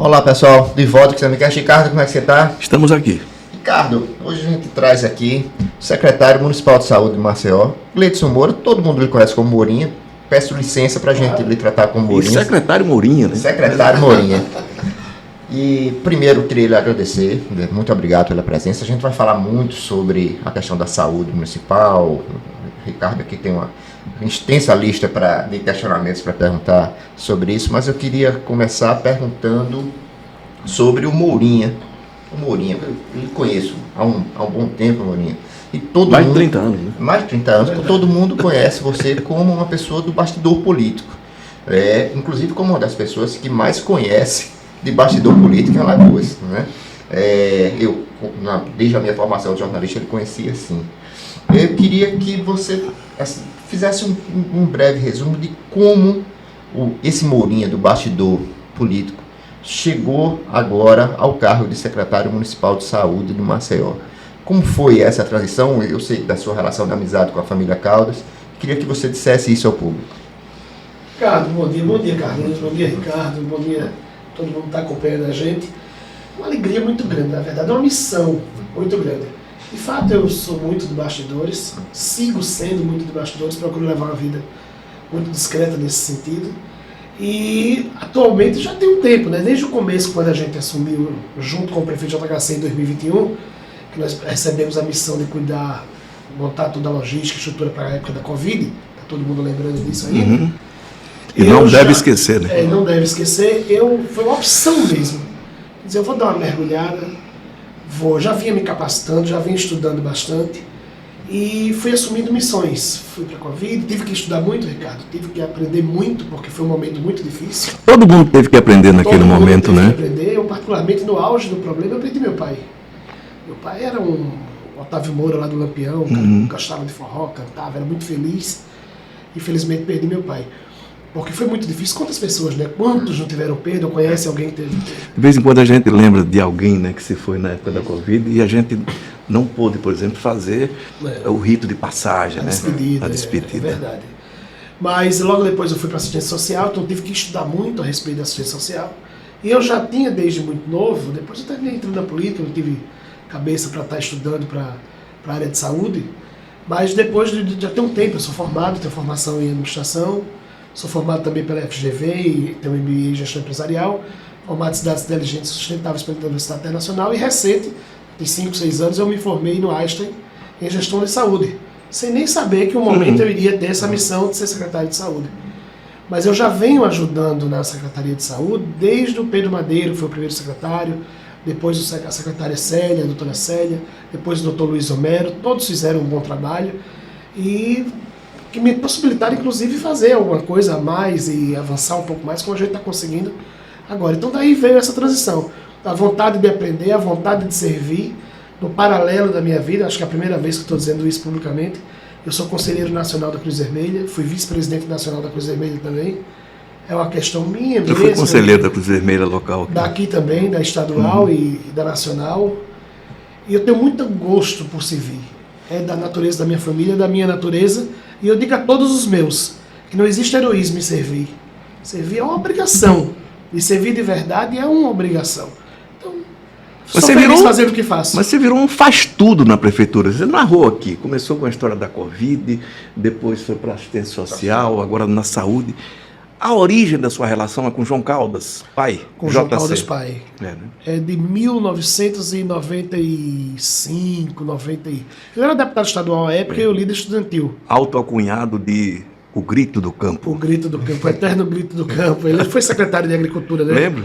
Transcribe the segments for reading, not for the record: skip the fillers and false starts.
Olá pessoal, de volta com o Samicast. Ricardo, como é que você está? Estamos aqui. Ricardo, hoje a gente traz aqui o secretário municipal de saúde de Maceió, Gleidson Moura. Todo mundo lhe conhece como Mourinha. Peço licença para a gente lhe tratar como Mourinha. E secretário Mourinha, né? Secretário Mourinha. E primeiro eu queria lhe agradecer, muito obrigado pela presença. A gente vai falar muito sobre a questão da saúde municipal. O Ricardo aqui tem uma extensa lista de questionamentos para perguntar sobre isso, mas eu queria começar perguntando sobre o Mourinha. O Mourinha, eu lhe conheço há um bom tempo, Mourinha. E mais de 30 anos, né? Mais de 30 anos, todo mundo conhece você como uma pessoa do bastidor político. Inclusive como uma das pessoas que mais conhece de bastidor político em Alagoas, né? Desde a minha formação de jornalista, ele conhecia assim. Eu queria que você fizesse um breve resumo de como esse Mourinha do bastidor político chegou agora ao cargo de secretário municipal de saúde de Maceió. Como foi essa transição? Eu sei da sua relação de amizade com a família Caldas. Queria que você dissesse isso ao público. Ricardo, bom dia Carlinhos, bom dia Ricardo, bom dia todo mundo que está acompanhando a gente. Uma alegria muito grande, na verdade, é uma missão muito grande. De fato, eu sou muito de bastidores, sigo sendo muito de bastidores, procuro levar uma vida muito discreta nesse sentido. E atualmente já tem um tempo, né? Desde o começo, quando a gente assumiu, junto com o prefeito JHC em 2021, que nós recebemos a missão de cuidar, montar toda a logística, estrutura para a época da Covid, está todo mundo lembrando disso ainda. Uhum. E não deve esquecer, né? Não deve esquecer. Foi uma opção mesmo. Quer dizer, eu vou dar uma mergulhada, já vinha me capacitando, já vinha estudando bastante e fui assumindo missões. Fui para a Covid, tive que estudar muito, Ricardo, tive que aprender muito, porque foi um momento muito difícil. Todo mundo teve que aprender naquele momento, né? Teve que aprender. Eu, particularmente, no auge do problema, eu aprendi meu pai. Meu pai era um Otávio Moura lá do Lampião, um cara que gostava de forró, cantava, era muito feliz. Infelizmente, perdi meu pai. Porque foi muito difícil. Quantas pessoas, né? Quantos não tiveram perda ou conhecem alguém que teve? De vez em quando a gente lembra de alguém, né, que se foi na época da Covid e a gente não pôde, por exemplo, fazer o rito de passagem, né? A despedida. É verdade. Mas logo depois eu fui para assistência social, então eu tive que estudar muito a respeito da assistência social. E eu já tinha desde muito novo, depois eu terminei entrando na política, eu tive cabeça para estar estudando para a área de saúde. Mas depois de já ter um tempo, eu sou formado, tenho formação em administração. Sou formado também pela FGV e tenho um MBA em gestão empresarial, formado em cidades inteligentes e sustentáveis pela Universidade Internacional e recente, de 5, 6 anos, eu me formei no Einstein em gestão de saúde, sem nem saber que um momento eu iria ter essa missão de ser secretário de saúde. Mas eu já venho ajudando na Secretaria de Saúde desde o Pedro Madeiro, que foi o primeiro secretário, depois a secretária Célia, a doutora Célia, depois o doutor Luiz Homero, todos fizeram um bom trabalho e que me possibilitaram, inclusive, fazer alguma coisa a mais e avançar um pouco mais, como a gente está conseguindo agora. Então, daí veio essa transição. A vontade de aprender, a vontade de servir, no paralelo da minha vida, acho que é a primeira vez que estou dizendo isso publicamente. Eu sou conselheiro nacional da Cruz Vermelha, fui vice-presidente nacional da Cruz Vermelha também. É uma questão minha mesmo. Eu fui conselheiro da Cruz Vermelha local. Aqui. Daqui também, da estadual e da nacional. E eu tenho muito gosto por servir. É da natureza da minha família, da minha natureza. E eu digo a todos os meus, que não existe heroísmo em servir. Servir é uma obrigação. E servir de verdade é uma obrigação. Então, sou feliz fazendo o que faço. Mas você virou um faz-tudo na prefeitura. Você narrou aqui. Começou com a história da Covid, depois foi para a assistência social, agora na saúde. A origem da sua relação é com João Caldas, pai? Com João Caldas, pai. Né? É de 1995, 90. Eu era deputado estadual à época e eu líder estudantil. Autoacunhado de O Grito do Campo. O Grito do Campo, o eterno Grito do Campo. Ele foi secretário de Agricultura, né? Lembro.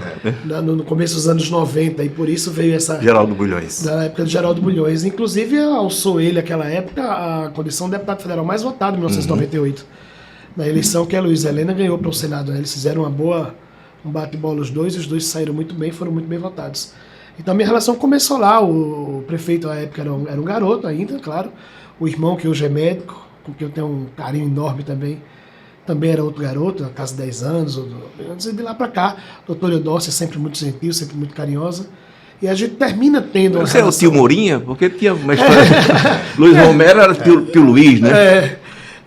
No começo dos anos 90, e por isso veio essa... Geraldo Bulhões. Da época de Geraldo Bulhões. Inclusive, alçou ele, naquela época, a condição de deputado federal mais votado em 1998. Na eleição que a Luiz Helena ganhou para o Senado. Né? Eles fizeram um bate-bola os dois saíram muito bem, foram muito bem votados. Então, minha relação começou lá. O prefeito, à época, era um garoto ainda, claro. O irmão, que hoje é médico, com quem eu tenho um carinho enorme também era outro garoto, na casa de 10 anos. Antes de lá para cá, a doutora Eudócia, sempre muito gentil, sempre muito carinhosa. E a gente termina tendo uma Você relação... é o tio Mourinha? Porque tinha uma história... Luiz Romero era tio Luiz, né?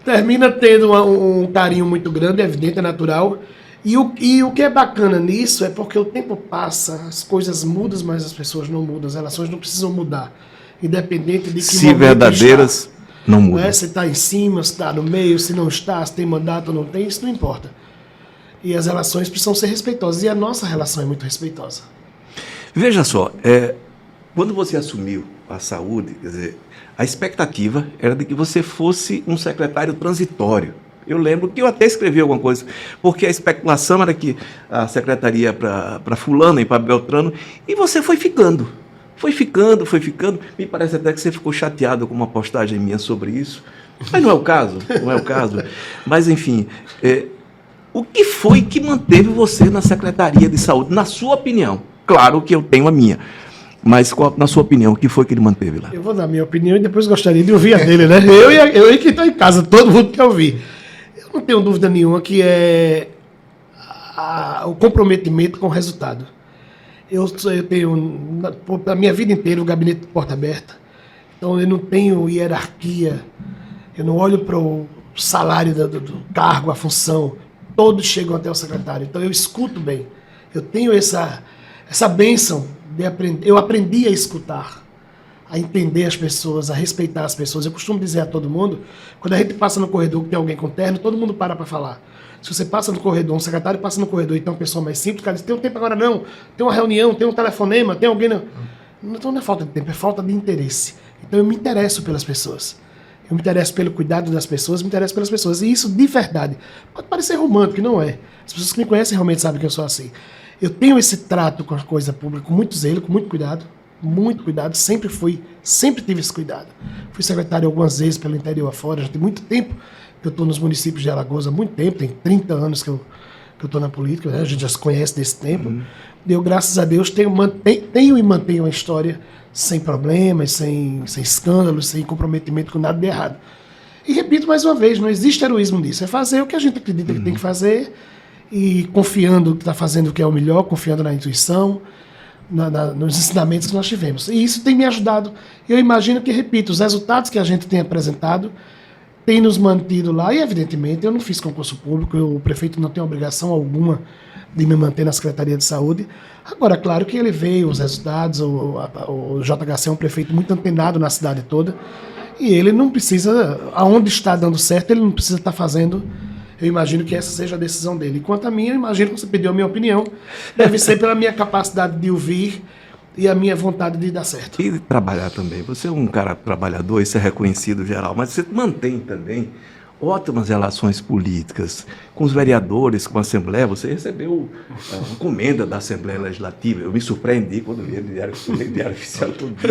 Termina tendo um carinho muito grande, é evidente, é natural. E o que é bacana nisso é porque o tempo passa, as coisas mudam, mas as pessoas não mudam, as relações não precisam mudar. Independente de que Se momento verdadeiras, está. não mudam. Se está em cima, se está no meio, se não está, se tem mandato ou não tem, isso não importa. E as relações precisam ser respeitosas. E a nossa relação é muito respeitosa. Veja só, quando você assumiu a saúde, quer dizer, a expectativa era de que você fosse um secretário transitório. Eu lembro que eu até escrevi alguma coisa, porque a especulação era que a secretaria para fulano e para Beltrano, e você foi ficando. Foi ficando. Me parece até que você ficou chateado com uma postagem minha sobre isso. Mas não é o caso. Mas, enfim, o que foi que manteve você na Secretaria de Saúde, na sua opinião? Claro que eu tenho a minha. Mas, na sua opinião, o que foi que ele manteve lá? Eu vou dar a minha opinião e depois gostaria de ouvir a dele, né? Eu e quem está em casa, todo mundo quer ouvir. Eu não tenho dúvida nenhuma que é o comprometimento com o resultado. Eu tenho, a minha vida inteira, o gabinete de porta aberta. Então, eu não tenho hierarquia. Eu não olho para o salário do cargo, a função. Todos chegam até o secretário. Então, eu escuto bem. Eu tenho essa bênção de aprender. Eu aprendi a escutar, a entender as pessoas, a respeitar as pessoas. Eu costumo dizer a todo mundo, quando a gente passa no corredor que tem alguém com terno, todo mundo para falar. Se você passa no corredor, um secretário passa no corredor e tem uma pessoa mais simples, o cara diz, tem um tempo agora não, tem uma reunião, tem um telefonema, tem alguém... Então não é falta de tempo, é falta de interesse. Então eu me interesso pelas pessoas. Eu me interesso pelo cuidado das pessoas, me interesso pelas pessoas. E isso, de verdade, pode parecer romântico, não é. As pessoas que me conhecem realmente sabem que eu sou assim. Eu tenho esse trato com a coisa pública, com muito zelo, com muito cuidado, sempre tive esse cuidado. Fui secretário algumas vezes pelo interior afora, já tem muito tempo que eu estou nos municípios de Alagoas, há muito tempo, tem 30 anos que eu estou na política, né? A gente já se conhece desse tempo. Eu, graças a Deus, tenho e mantenho uma história sem problemas, sem escândalos, sem comprometimento com nada de errado. E repito mais uma vez, não existe heroísmo nisso, é fazer o que a gente acredita que tem que fazer e confiando que está fazendo o que é o melhor, confiando na intuição, nos ensinamentos que nós tivemos. E isso tem me ajudado. Eu imagino que, repito, os resultados que a gente tem apresentado têm nos mantido lá, e evidentemente eu não fiz concurso público, o prefeito não tem obrigação alguma de me manter na Secretaria de Saúde. Agora, claro que ele veio, os resultados, o JHC é um prefeito muito antenado na cidade toda, e ele não precisa, aonde está dando certo, ele não precisa estar fazendo. Eu imagino que essa seja a decisão dele. Quanto a mim, eu imagino que você pediu a minha opinião, deve ser pela minha capacidade de ouvir e a minha vontade de dar certo. E de trabalhar também. Você é um cara trabalhador, isso é reconhecido geral, mas você mantém também ótimas relações políticas com os vereadores, com a Assembleia. Você recebeu a encomenda da Assembleia Legislativa. Eu me surpreendi quando vi o Diário Oficial todo dia.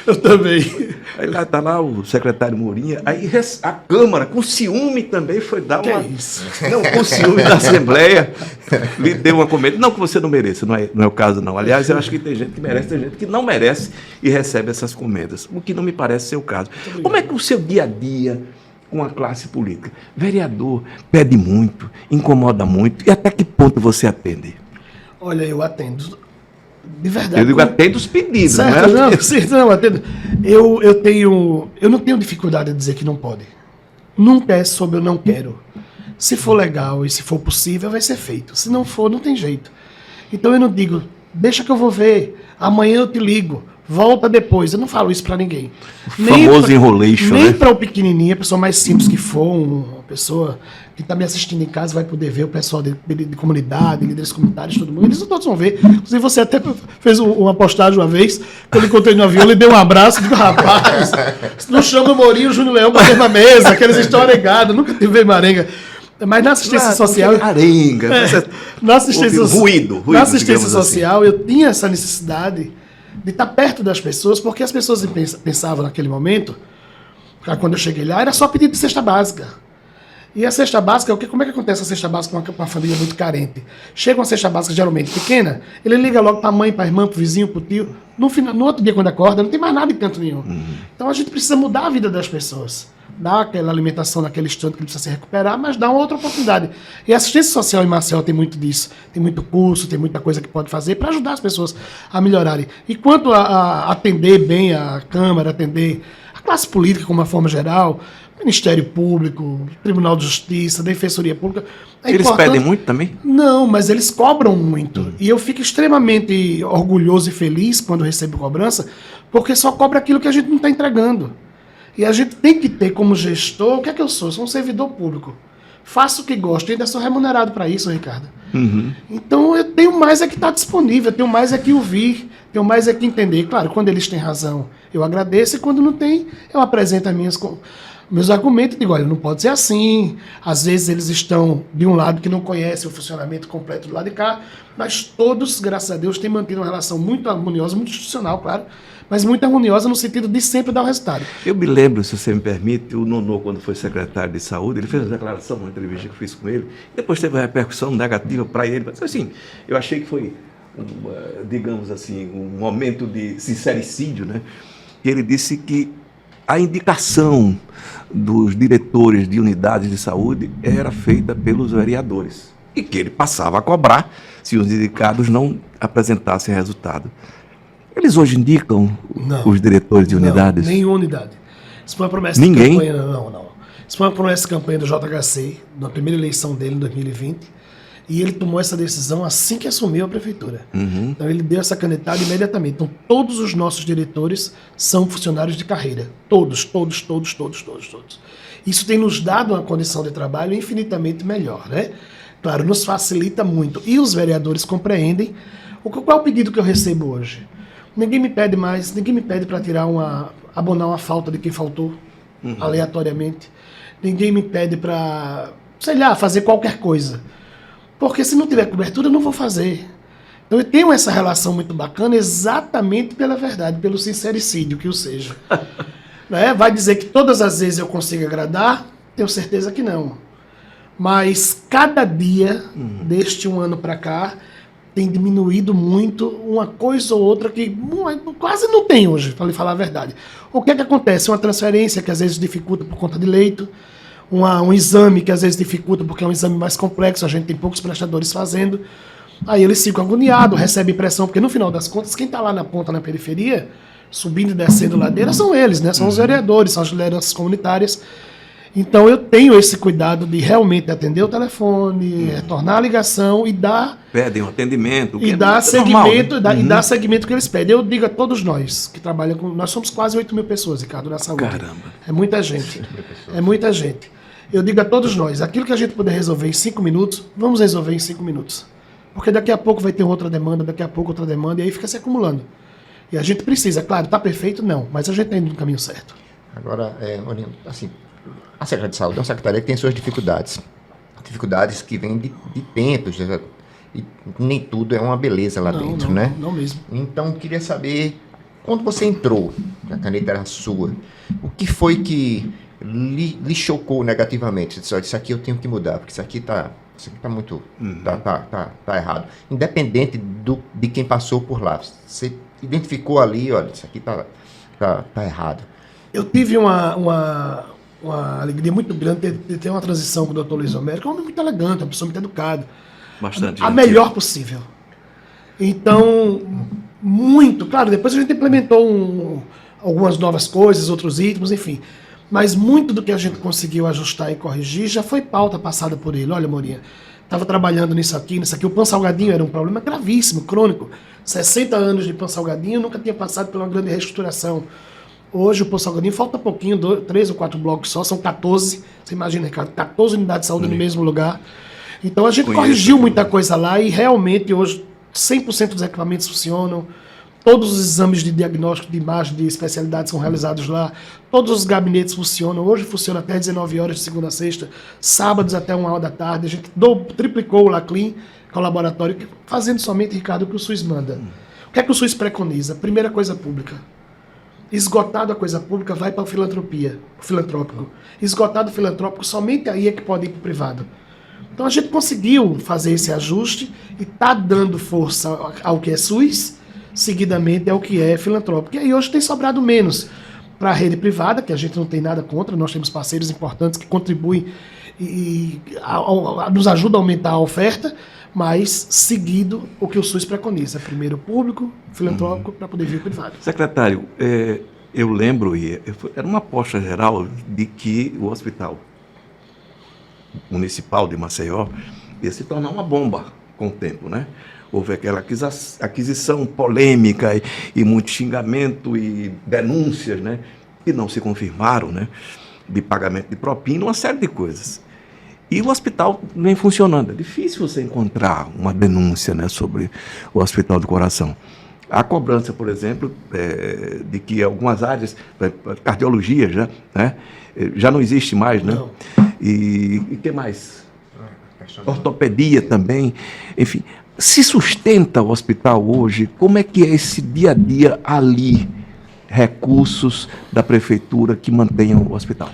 Eu também. Aí lá está lá o secretário Mourinho. Aí a Câmara, com ciúme também, foi dar que uma... é isso? Não, com ciúme da Assembleia, lhe deu uma comenda. Não que você não mereça, não é o caso não. Aliás, eu acho que tem gente que merece, tem gente que não merece e recebe essas comendas, o que não me parece ser o caso. Como é que o seu dia a dia com a classe política? Vereador pede muito, incomoda muito, e até que ponto você atende? Olha, eu atendo. De verdade. Eu digo, atendo os pedidos, certo, não é? Não, atendo. Eu não tenho dificuldade de dizer que não pode. Nunca é sobre eu não quero. Se for legal e se for possível, vai ser feito. Se não for, não tem jeito. Então eu não digo, deixa que eu vou ver, amanhã eu te ligo, volta depois. Eu não falo isso pra ninguém. Famoso enrolation, nem né? para o pequenininho, a pessoa mais simples que for, uma pessoa que está me assistindo em casa vai poder ver, o pessoal de comunidade, líderes comunitários, todo mundo, eles todos vão ver. Inclusive você até fez uma postagem uma vez, quando eu encontrei no avião, ele deu um abraço e disse, rapaz, não chama o Mourinho, o Júnior Leão para ter na mesa, aqueles historiados, nunca tive marenga. Mas na assistência social... Arenga. Na assistência, ruído, na assistência assim. social, eu tinha essa necessidade de estar perto das pessoas, porque as pessoas pensavam naquele momento, quando eu cheguei lá, era só pedido de cesta básica. E a cesta básica, como é que acontece a cesta básica com uma família muito carente? Chega uma cesta básica geralmente pequena, ele liga logo para a mãe, para a irmã, para o vizinho, para o tio. No outro dia, quando acorda, não tem mais nada em canto nenhum. Então a gente precisa mudar a vida das pessoas. Dar aquela alimentação naquele instante que ele precisa se recuperar, mas dar uma outra oportunidade. E a assistência social em Marcel tem muito disso. Tem muito curso, tem muita coisa que pode fazer para ajudar as pessoas a melhorarem. E quanto a atender bem a Câmara, atender a classe política de uma forma geral, Ministério Público, Tribunal de Justiça, Defensoria Pública. Eles pedem muito também? Não, mas eles cobram muito. E eu fico extremamente orgulhoso e feliz quando recebo cobrança, porque só cobra aquilo que a gente não está entregando. E a gente tem que ter como gestor, o que é que eu sou? Eu sou um servidor público. Faço o que gosto e ainda sou remunerado para isso, Ricardo. Então eu tenho mais é que estar disponível, eu tenho mais é que ouvir, tenho mais é que entender. Claro, quando eles têm razão, eu agradeço, e quando não tem, eu apresento meus argumentos e digo, olha, não pode ser assim. Às vezes eles estão de um lado que não conhecem o funcionamento completo do lado de cá, mas todos, graças a Deus, têm mantido uma relação muito harmoniosa, muito institucional, claro, mas muito harmoniosa no sentido de sempre dar o resultado. Eu me lembro, se você me permite, o Nonô, quando foi secretário de saúde, ele fez uma declaração, uma entrevista que eu fiz com ele, depois teve uma repercussão negativa para ele, mas assim, eu achei que foi, digamos assim, um momento de sincericídio, né? E ele disse que a indicação dos diretores de unidades de saúde era feita pelos vereadores e que ele passava a cobrar se os indicados não apresentassem resultado. Eles hoje indicam os diretores de unidades? Não, nenhuma unidade. Isso foi uma promessa de campanha. Não. Isso foi uma promessa de campanha do JHC, na primeira eleição dele, em 2020. E ele tomou essa decisão assim que assumiu a prefeitura. Então ele deu essa canetada imediatamente. Então todos os nossos diretores são funcionários de carreira. Todos. Isso tem nos dado uma condição de trabalho infinitamente melhor, né? Claro, nos facilita muito. E os vereadores compreendem. Qual é o pedido que eu recebo hoje? Ninguém me pede mais, ninguém me pede para abonar uma falta de quem faltou, aleatoriamente. Ninguém me pede para, fazer qualquer coisa. Porque se não tiver cobertura, eu não vou fazer. Então eu tenho essa relação muito bacana exatamente pela verdade, pelo sincericídio que o seja. Né? Vai dizer que todas as vezes eu consigo agradar? Tenho certeza que não. Mas cada dia, deste um ano para cá, tem diminuído muito uma coisa ou outra que quase não tem hoje, para lhe falar a verdade. O que é que acontece? Uma transferência que às vezes dificulta por conta de leito, um exame que às vezes dificulta porque é um exame mais complexo, a gente tem poucos prestadores fazendo, aí eles ficam agoniados, recebem pressão, porque no final das contas, quem está lá na ponta, na periferia, subindo e descendo ladeira, são eles, né? São os vereadores, são as lideranças comunitárias. Então eu tenho esse cuidado de realmente atender o telefone, retornar a ligação e dar... Pedem um atendimento. E dar segmento, normal, né? E dar segmento que eles pedem. Eu digo a todos nós que trabalham com... Nós somos quase 8 mil pessoas, Ricardo, na saúde. Caramba. É muita gente. É muita gente. Eu digo a todos nós, aquilo que a gente puder resolver em 5 minutos, vamos resolver em 5 minutos. Porque daqui a pouco vai ter outra demanda, daqui a pouco outra demanda, e aí fica se acumulando. E a gente precisa, claro, está perfeito? Não, mas a gente está indo no caminho certo. Agora, assim... A Secretaria de Saúde é uma secretaria que tem suas dificuldades. Dificuldades que vêm de tempos. E nem tudo é uma beleza lá dentro, né? Não mesmo. Então, queria saber, quando você entrou, a caneta era sua, o que foi que lhe chocou negativamente? Você disse, olha, isso aqui eu tenho que mudar, porque isso aqui tá muito... Tá errado. Independente de quem passou por lá. Você identificou ali, olha, isso aqui tá errado. Eu tive uma alegria muito grande de ter uma transição com o Dr. Luiz Homero, que é um homem muito elegante, uma pessoa muito educada. Bastante. A melhor possível. Então, muito, claro, depois a gente implementou algumas novas coisas, outros ritmos, enfim. Mas muito do que a gente conseguiu ajustar e corrigir já foi pauta passada por ele. Olha, Morinha, estava trabalhando nisso aqui. O pão salgadinho era um problema gravíssimo, crônico. 60 anos de pão salgadinho, nunca tinha passado por uma grande reestruturação. Hoje o pão salgadinho falta pouquinho, 3 ou 4 blocos só, são 14. Você imagina, Ricardo, 14 unidades de saúde no mesmo lugar. Então a gente corrigiu muita coisa lá e realmente hoje 100% dos equipamentos funcionam. Todos os exames de diagnóstico, de imagem, de especialidade são realizados lá. Todos os gabinetes funcionam. Hoje funciona até 19 horas de segunda a sexta, sábados até 1 hora da tarde. A gente triplicou o Laclin, que é o laboratório, fazendo somente, Ricardo, o que o SUS manda. O que é que o SUS preconiza? Primeira coisa pública. Esgotado a coisa pública, vai para a filantropia, o filantrópico. Esgotado o filantrópico, somente aí é que pode ir para o privado. Então a gente conseguiu fazer esse ajuste e está dando força ao que é SUS, seguidamente ao que é filantrópico. E aí hoje tem sobrado menos para a rede privada, que a gente não tem nada contra, nós temos parceiros importantes que contribuem e nos ajudam a aumentar a oferta, mas seguido o que o SUS preconiza. Primeiro público, filantrópico, para poder vir o privado. Secretário, eu lembro, era uma aposta geral de que o hospital municipal de Maceió ia se tornar uma bomba com o tempo, né? Houve aquela aquisição polêmica e muito xingamento e denúncias, né? Que não se confirmaram, né? De pagamento de propina, uma série de coisas. E o hospital vem funcionando. É difícil você encontrar uma denúncia, né, sobre o Hospital do Coração. A cobrança, por exemplo, de que algumas áreas, cardiologia já não existe mais, né? Não. E o que mais? Ortopedia também. Enfim, se sustenta o hospital hoje? Como é que é esse dia a dia ali? Recursos da prefeitura que mantenham o hospital?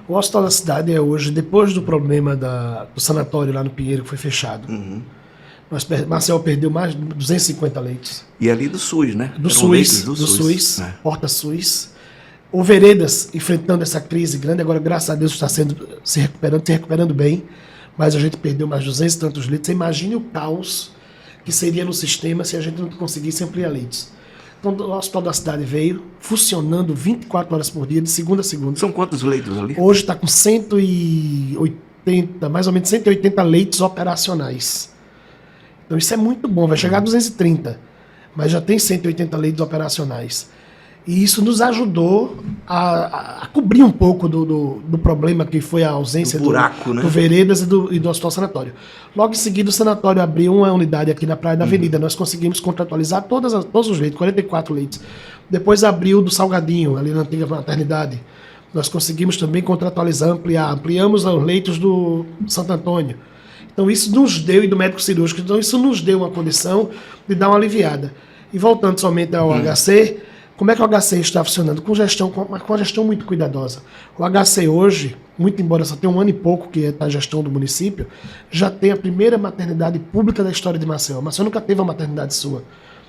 O Hospital da Cidade é hoje, depois do problema do sanatório lá no Pinheiro, que foi fechado. Maceió perdeu mais de 250 leitos. E ali do SUS, né? Do Eram leitos SUS, do SUS, né? Porta SUS. O Veredas enfrentando essa crise grande, agora graças a Deus está se recuperando bem, mas a gente perdeu mais de 200 e tantos leitos. Você imagine o caos que seria no sistema se a gente não conseguisse ampliar leitos. Então, o Hospital da Cidade veio funcionando 24 horas por dia, de segunda a segunda. São quantos leitos ali? Hoje está com 180, mais ou menos 180 leitos operacionais. Então isso é muito bom, vai chegar a 230, mas já tem 180 leitos operacionais. E isso nos ajudou a cobrir um pouco do problema que foi a ausência do buraco, né? do Veredas e do Hospital Sanatório. Logo em seguida, o sanatório abriu uma unidade aqui na Praia da Avenida. Nós conseguimos contratualizar todos os leitos, 44 leitos. Depois abriu do Salgadinho, ali na antiga maternidade. Nós conseguimos também contratualizar, ampliamos os leitos do Santo Antônio. Então isso nos deu, e do médico cirúrgico, então isso nos deu uma condição de dar uma aliviada. E voltando somente ao HC, como é que o HC está funcionando? Com uma gestão muito cuidadosa. O HC hoje, muito embora só tenha um ano e pouco que está a gestão do município, já tem a primeira maternidade pública da história de Maceió. Maceió nunca teve uma maternidade sua,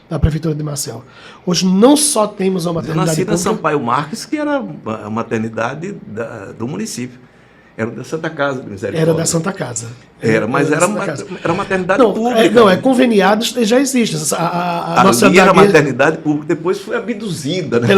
da Prefeitura de Maceió. Hoje não só temos uma maternidade pública... Eu nasci na pública... Sampaio Marques, que era a maternidade do município. Era da Santa Casa de Misericórdia. Era da Santa Casa. Era maternidade pública. Não, conveniado, já existe. A nossa ali era maternidade pública, depois foi abduzida, né?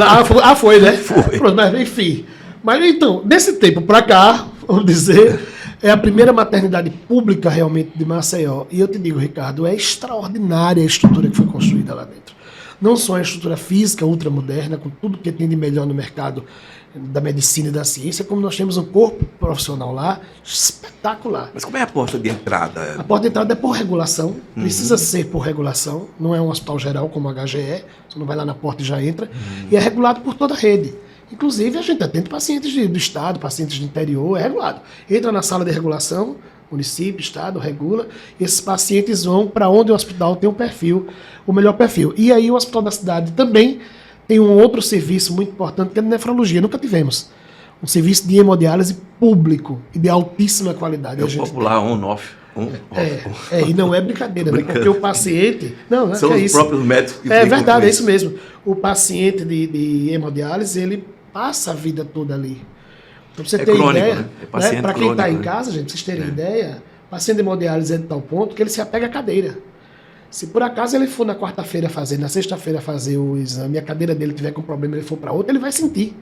Foi, né? Foi. Mas, enfim. Mas então, desse tempo para cá, vamos dizer, é a primeira maternidade pública realmente de Maceió. E eu te digo, Ricardo, é extraordinária a estrutura que foi construída lá dentro. Não só a estrutura física ultramoderna, com tudo que tem de melhor no mercado da medicina e da ciência, como nós temos um corpo profissional lá espetacular. Mas como é a porta de entrada? A porta de entrada é por regulação, precisa ser por regulação, não é um hospital geral como o HGE, você não vai lá na porta e já entra, e é regulado por toda a rede. Inclusive, a gente atende pacientes do estado, pacientes do interior, é regulado. Entra na sala de regulação, município, estado, regula, e esses pacientes vão para onde o hospital tem o melhor perfil. E aí o Hospital da Cidade também tem um outro serviço muito importante, que é a nefrologia. Nunca tivemos um serviço de hemodiálise público e de altíssima qualidade. É o popular on-off. E não é brincadeira, né? Porque o paciente... Não, são os próprios médicos que é verdade, é isso mesmo. O paciente de hemodiálise, ele passa a vida toda ali. Então, pra você ter crônico, ideia, né? É para quem está em né? casa, gente, pra vocês terem ideia, o paciente de hemodiálise é de tal ponto que ele se apega à cadeira. Se por acaso ele for na quarta-feira fazer, na sexta-feira fazer o exame, e a cadeira dele tiver com problema, ele for para outra, ele vai sentir.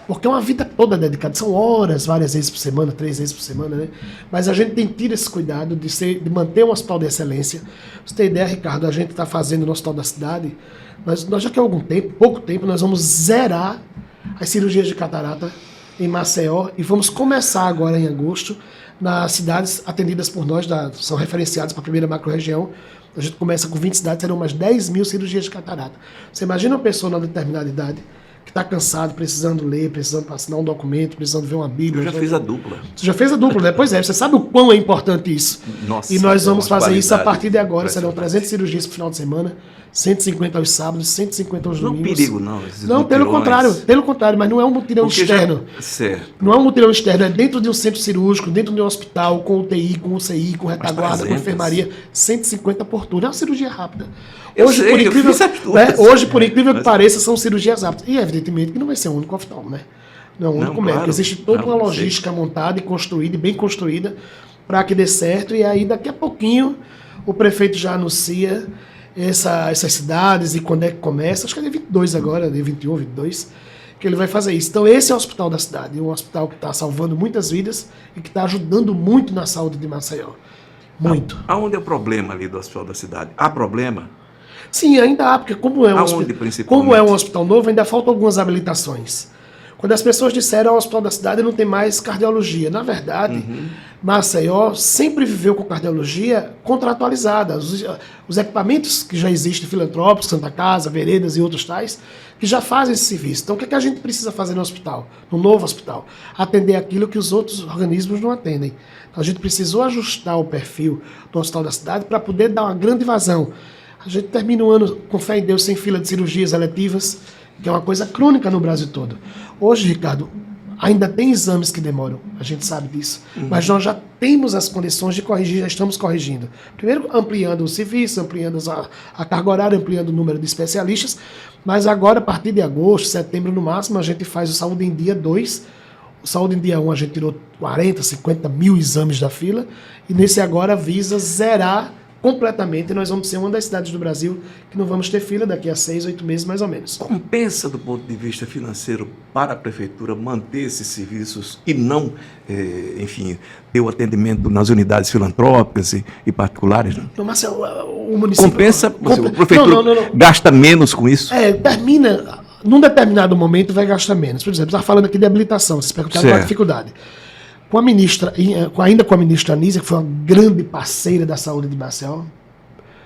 Porque é uma vida toda dedicada, são horas, várias vezes por semana, 3 vezes por semana, né? Mas a gente tem que ter esse cuidado de manter um hospital de excelência. Pra você ter ideia, Ricardo, a gente está fazendo no Hospital da Cidade, nós já que há algum tempo, pouco tempo, nós vamos zerar as cirurgias de catarata em Maceió e vamos começar agora em agosto nas cidades atendidas por nós, são referenciadas para a primeira macro-região. A gente começa com 20 cidades, serão umas 10 mil cirurgias de catarata. Você imagina uma pessoa numa determinada idade que está cansado, precisando ler, precisando assinar um documento, precisando ver uma Bíblia. Eu já fiz a dupla. Você já fez a dupla, né? Pois é, você sabe o quão é importante isso. Nossa, e nós vamos fazer isso a partir de agora. Serão 300 cirurgias no final de semana, 150 aos sábados, 150 aos domingos. Não é um perigo, não. Não, pelo contrário, mas não é um mutirão externo. Certo. Não é um mutirão externo, é dentro de um centro cirúrgico, dentro de um hospital, com UTI, com UCI, com retaguarda, com enfermaria, 150 por turno. É uma cirurgia rápida. Hoje, por incrível que pareça, são cirurgias rápidas. E, evidentemente, que não vai ser o único oftalmo, né? Não é o único médico. Claro. Existe toda uma logística montada e construída, e bem construída, para que dê certo. E aí, daqui a pouquinho, o prefeito já anuncia essas cidades e quando é que começa. Acho que é dia 22 agora, dia 21, 22. que ele vai fazer isso. Então esse é o hospital da cidade, um hospital que está salvando muitas vidas e que está ajudando muito na saúde de Maceió. Muito. Aonde é o problema ali do hospital da cidade? Há problema? Sim, ainda há, porque como é Aonde, como é um principalmente? hospital novo, ainda faltam algumas habilitações. Quando as pessoas disseram o hospital da cidade não tem mais cardiologia. Na verdade, Maceió sempre viveu com cardiologia contratualizada. Os equipamentos que já existem, filantrópicos, Santa Casa, Veredas e outros tais, que já fazem esse serviço. Então o que a gente precisa fazer no hospital, no novo hospital? Atender aquilo que os outros organismos não atendem. Então a gente precisou ajustar o perfil do hospital da cidade para poder dar uma grande vazão. A gente termina o ano, com fé em Deus, sem fila de cirurgias eletivas, que é uma coisa crônica no Brasil todo. Hoje, Ricardo, ainda tem exames que demoram, a gente sabe disso, mas nós já temos as condições de corrigir, já estamos corrigindo. Primeiro, ampliando o serviço, ampliando a carga horária, ampliando o número de especialistas, mas agora, a partir de agosto, setembro no máximo, a gente faz o Saúde em Dia 2, o Saúde em Dia 1 a gente tirou 40, 50 mil exames da fila, e nesse agora visa zerar completamente, nós vamos ser uma das cidades do Brasil que não vamos ter fila daqui a 6, 8 meses mais ou menos. Compensa do ponto de vista financeiro para a prefeitura manter esses serviços e não, enfim, ter o atendimento nas unidades filantrópicas e particulares? Não? Então, Marcelo, o município... Compensa? A prefeitura não. gasta menos com isso? Termina... Num determinado momento vai gastar menos. Por exemplo, você está falando aqui de habilitação, vocês perguntaram qual a dificuldade. Ainda com a ministra Anísia, que foi uma grande parceira da saúde de Maceió,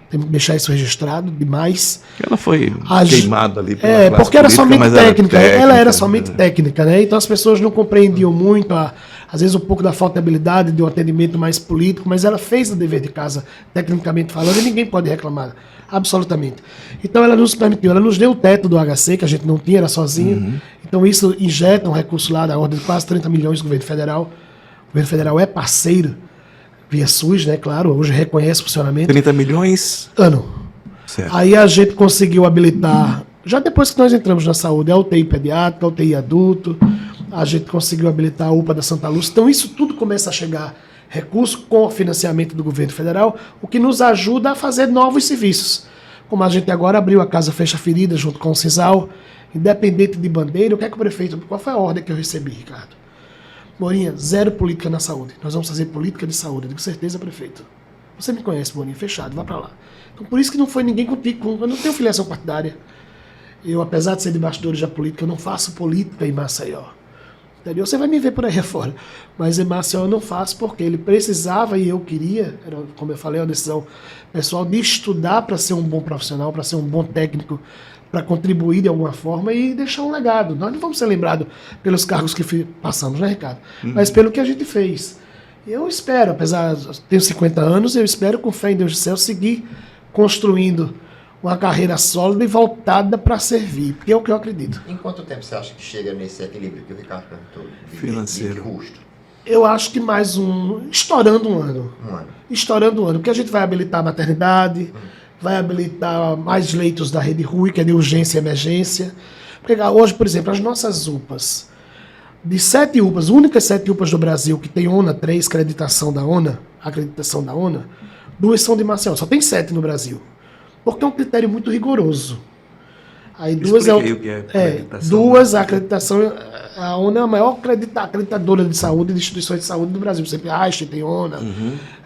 temos que deixar isso registrado demais. Ela foi queimada ali pela classe porque era política, somente técnica. Ela era somente né? técnica, né? Então as pessoas não compreendiam muito, às vezes um pouco da falta de habilidade de um atendimento mais político, mas ela fez o dever de casa, tecnicamente falando, e ninguém pode reclamar, absolutamente. Então ela nos permitiu, ela nos deu o teto do HC, que a gente não tinha, era sozinho. Então isso injeta um recurso lá da ordem de quase 30 milhões do governo federal. O governo federal é parceiro, via SUS, né? Claro, hoje reconhece o funcionamento. 30 milhões? Ano. Certo. Aí a gente conseguiu habilitar, já depois que nós entramos na saúde, a UTI pediátrica, a UTI adulto, a gente conseguiu habilitar a UPA da Santa Lúcia. Então isso tudo começa a chegar recurso com o financiamento do governo federal, o que nos ajuda a fazer novos serviços. Como a gente agora abriu a Casa Fecha Ferida junto com o CISAL, independente de bandeira, o que é que o prefeito... Qual foi a ordem que eu recebi, Ricardo? Morinha, zero política na saúde. Nós vamos fazer política de saúde. Com certeza, prefeito. Você me conhece, Morinha, fechado, vá pra lá. Então, por isso que não foi ninguém contigo. Eu não tenho filiação partidária. Eu, apesar de ser de bastidores da política, eu não faço política em Maceió. Entendeu? Você vai me ver por aí afora. Mas em Maceió eu não faço porque ele precisava e eu queria, era, como eu falei, uma decisão pessoal, de estudar para ser um bom profissional, para ser um bom técnico, para contribuir de alguma forma e deixar um legado. Nós não vamos ser lembrados pelos cargos que passamos, né, Ricardo? Mas pelo que a gente fez. Eu espero, apesar de ter 50 anos, eu espero, com fé em Deus do céu, seguir construindo uma carreira sólida e voltada para servir, porque é o que eu acredito. Em quanto tempo você acha que chega nesse equilíbrio que o Ricardo perguntou? Financeiro. De custo? Eu acho que mais estourando um ano. Um ano. Estourando um ano, porque a gente vai habilitar a maternidade, vai habilitar mais leitos da rede RUI, que é de urgência e emergência. Porque hoje, por exemplo, as nossas UPAs, de 7 UPAs, únicas 7 UPAs do Brasil que tem ONA 3, acreditação da ONA, 2 são de Maceió, só tem 7 no Brasil. Porque é um critério muito rigoroso. Aí duas o que é acreditação. Duas, a acreditação, a ONA é a maior acreditadora de saúde, de instituições de saúde do Brasil. Sempre Einstein tem ONA,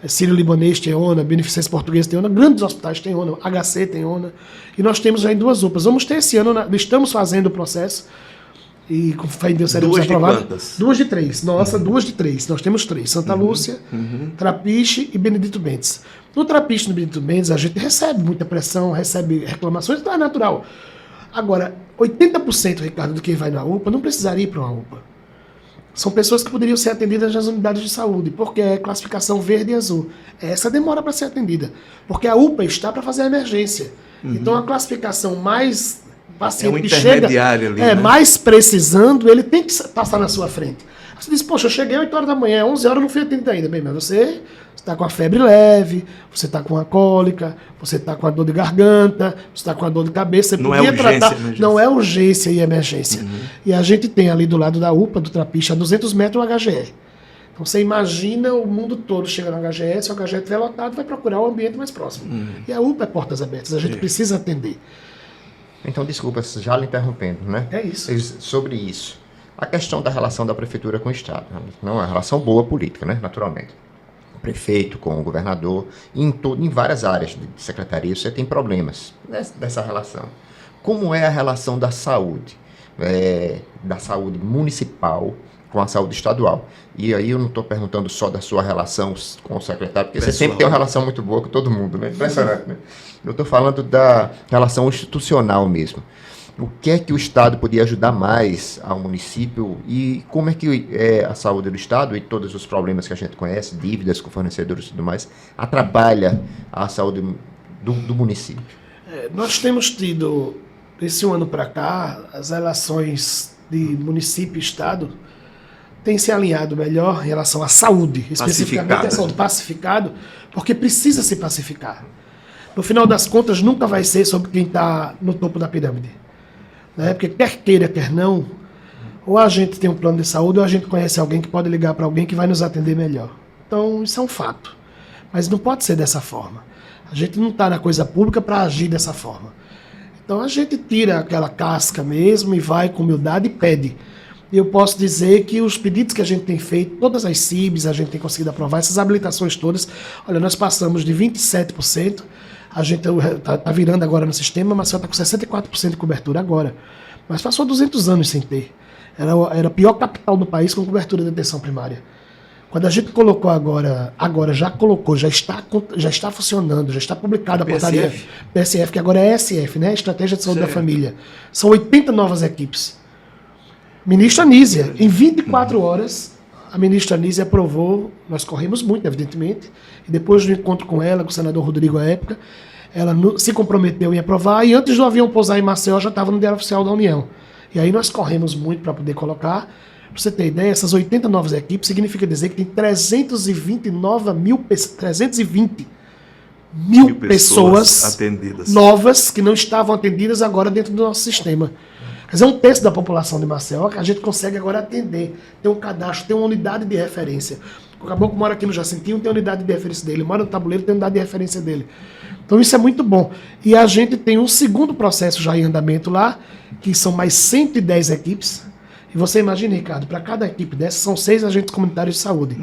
Sírio-Libanês tem ONA, Beneficência Portuguesa tem ONA, grandes hospitais tem ONA, HC tem ONA. E nós temos já em 2 UPAs. Vamos ter esse ano, estamos fazendo o processo, e com fé em Deus seremos aprovados. 2 de 3. Nossa, 2 de 3. Nós temos 3. Santa Lúcia, Trapiche e Benedito Mendes. No Trapiche e no Benedito Mendes, a gente recebe muita pressão, recebe reclamações, então é natural. Agora, 80%, Ricardo, do que vai na UPA não precisaria ir para uma UPA. São pessoas que poderiam ser atendidas nas unidades de saúde, porque é classificação verde e azul. Essa demora para ser atendida, porque a UPA está para fazer a emergência. Então, a classificação mais paciente que chega, ali, né? mais precisando, ele tem que passar na sua frente. Você diz, poxa, eu cheguei às 8 horas da manhã, 11 horas eu não fui atendido ainda. Bem, mas você está com a febre leve, você está com a cólica, você está com a dor de garganta, você está com a dor de cabeça. Você podia tratar. Não é urgência e emergência. E a gente tem ali do lado da UPA, do Trapiche, a 200 metros o HGE. Então você imagina o mundo todo chega no HGE, se o HGE estiver lotado, vai procurar o ambiente mais próximo. E a UPA é portas abertas, a gente precisa atender. Então, desculpa, já lhe interrompendo, né? É isso. Sobre isso. A questão da relação da prefeitura com o Estado. Não é uma relação boa política, né? Naturalmente. O prefeito com o governador, em várias áreas de secretaria, você tem problemas dessa relação. Como é a relação da saúde? Da saúde municipal com a saúde estadual. E aí eu não estou perguntando só da sua relação com o secretário, porque você sempre tem uma relação muito boa com todo mundo, né? Impressionante, né? Eu estou falando da relação institucional mesmo. O que é que o Estado podia ajudar mais ao município e como é que a saúde do Estado e todos os problemas que a gente conhece, dívidas com fornecedores e tudo mais, atrapalha a saúde do município? Nós temos tido, desse ano para cá, as relações de município e Estado têm se alinhado melhor em relação à saúde, especificamente à saúde, pacificado, porque precisa se pacificar. No final das contas, nunca vai ser sobre quem está no topo da pirâmide. Né? Porque quer queira, quer não, ou a gente tem um plano de saúde, ou a gente conhece alguém que pode ligar para alguém que vai nos atender melhor. Então, isso é um fato. Mas não pode ser dessa forma. A gente não está na coisa pública para agir dessa forma. Então, a gente tira aquela casca mesmo e vai com humildade e pede. E eu posso dizer que os pedidos que a gente tem feito, todas as CIBs a gente tem conseguido aprovar, essas habilitações todas, olha, nós passamos de 27%, a gente está virando agora no sistema, mas só está com 64% de cobertura agora. Mas passou 200 anos sem ter. Era a pior capital do país com cobertura de atenção primária. Quando a gente colocou agora já colocou, já está funcionando, já está publicada a portaria PSF, que agora é SF, né? Estratégia de Saúde da Família. São 80 novas equipes. Ministra Anísia, em 24 horas, a ministra Anísia aprovou, nós corremos muito, evidentemente, e depois do encontro com ela, com o senador Rodrigo à época, ela se comprometeu em aprovar, e antes do avião pousar em Maceió, já estava no Diário Oficial da União. E aí nós corremos muito para poder colocar. Para você ter ideia, essas 80 novas equipes significa dizer que tem 320 mil pessoas atendidas, novas que não estavam atendidas agora dentro do nosso sistema. Quer dizer, 1/3 da população de Maceió que a gente consegue agora atender. Tem um cadastro, tem uma unidade de referência. O caboclo mora aqui no Jacintinho, tem a unidade de referência dele. Mora no Tabuleiro, tem a unidade de referência dele. Então isso é muito bom. E a gente tem um segundo processo já em andamento lá, que são mais 110 equipes. E você imagina, Ricardo, para cada equipe dessa são 6 agentes comunitários de saúde.